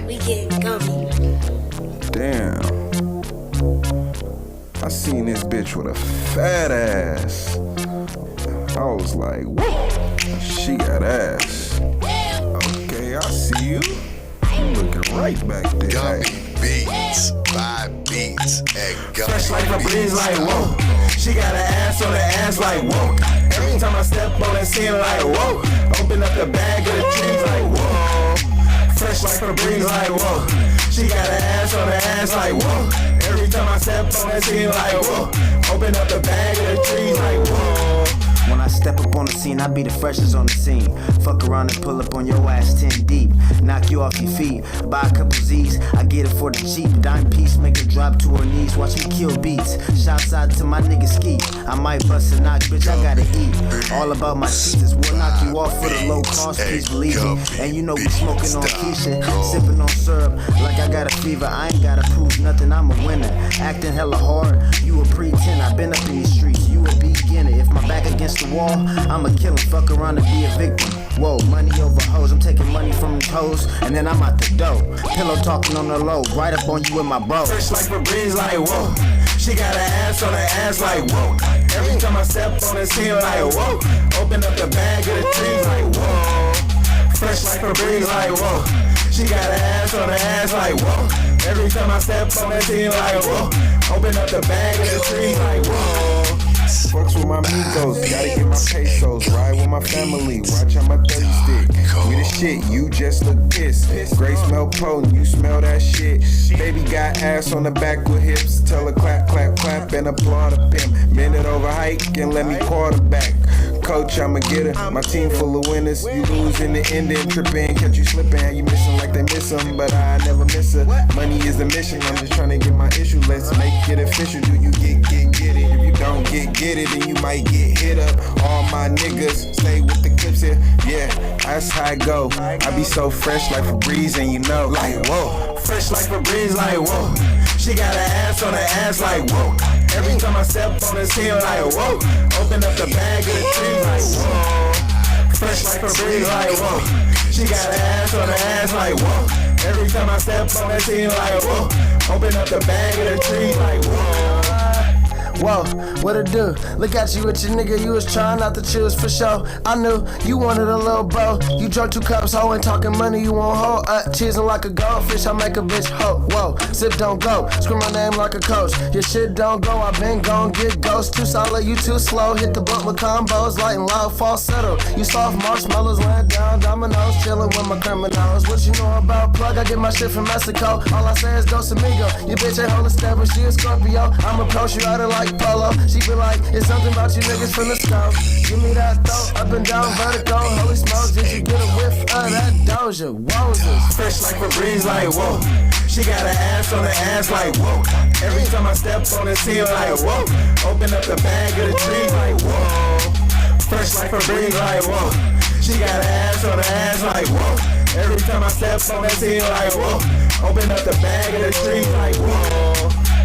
We getting gummy. Damn. I seen this bitch with a fat ass. I was like, whoa, she got ass. Okay, I see you. You looking right back there. Gummy Beats, 5 beats at Gummy Fresh like a breeze, like Beats. whoa. She got an ass on her ass, like whoa. Every time I step on the scene, like whoa. Open up the bag of the trees, like whoa. Fresh like a breeze, like whoa. She got an ass on her ass, like whoa. Every time I step on the scene, like whoa. Open up the bag of the trees, like whoa. When I step up on the scene, I be the freshest on the scene. Fuck around and pull up on your ass 10 deep. Knock you off your feet, buy a couple Z's. I get it for the cheap. Dime piece, make her drop to her knees. Watch me kill beats. Shouts out to my nigga Ski. I might bust a knock, bitch, I gotta eat. All about my cheese. We'll knock you off for the low cost, please believe me. And you know we smoking on Keisha, sipping on syrup like I got a fever. I ain't gotta prove nothing, I'm a winner. Acting hella hard, you a pretend. I been up in these streets, you a beginner. If my back against the wall, I'ma kill him, fuck around and be a victim. Whoa, money over hoes, I'm taking money from the hoes, and then I'm out the dough. Pillow talking on the low, right up on you with my bro. Fresh like a breeze, like whoa. She got an ass on her ass, like whoa. Every time I step on the scene, like whoa. Open up the bag of the trees, like whoa. Fresh like a breeze, like whoa. She got an ass on her ass, like whoa. Every time I step on the scene, like whoa. Open up the bag of the trees, like whoa. Fucks with my amigos, gotta get my pesos. Ride with my family, watch out my 30 stick. We the shit, you just look pissed. Grace smell potent, you smell that shit. Baby got ass on the back with hips. Tell her clap, clap, clap, and applaud a pimp. Bend it over, hike, and let me quarterback. Coach, I'ma get her. My team full of winners. You lose in the end and tripping. Catch you slipping. How you missing like they miss them? But I never miss her. Money is the mission. I'm just trying to get my issue. Let's make it official. Do you get it? If you don't get it, then you might get hit up. All my niggas stay with the clips here. Yeah, that's how I go. I be so fresh like Febreze, and you know, like whoa. Fresh like a breeze, like whoa. She got an ass on her ass, like whoa. Every time I step on the scene, like whoa. Open up the bag of the trees, like whoa. Fresh like a breeze, like whoa. She got an ass on her ass, like whoa. Every time I step on the scene, like whoa. Open up the bag of the trees, like whoa. Whoa, what it do? Look at you with your nigga, you was trying not to choose for sure. I knew you wanted a little bro. You drunk 2 cups, ho, ain't talking money, you won't hold. Cheesing like a goldfish, I make a bitch ho. Whoa, sip don't go, scream my name like a coach. Your shit don't go, I been gon' get ghost. Too solid, you too slow. Hit the blunt with combos, light and loud, falsetto. You soft marshmallows, laying down dominoes, chillin' with my criminals. What you know about plug? I get my shit from Mexico. All I say is Dos Amigo. Your bitch ain't holding step, but she a Scorpio. I'ma approach you out of like Polo. She be like, it's something about you niggas from the scope. Give me that throat, up and down, vertical. Holy smokes, did you get a whiff of that Doja? Wozes. Fresh like a breeze, like whoa. She got an ass on her ass, like whoa. Every time I step on the scene, like whoa. Open up the bag of the trees, like whoa. Fresh like a breeze, like whoa. She got an ass on her ass, like whoa. Every time I step on the scene, like whoa. Open up the bag of the trees, like whoa.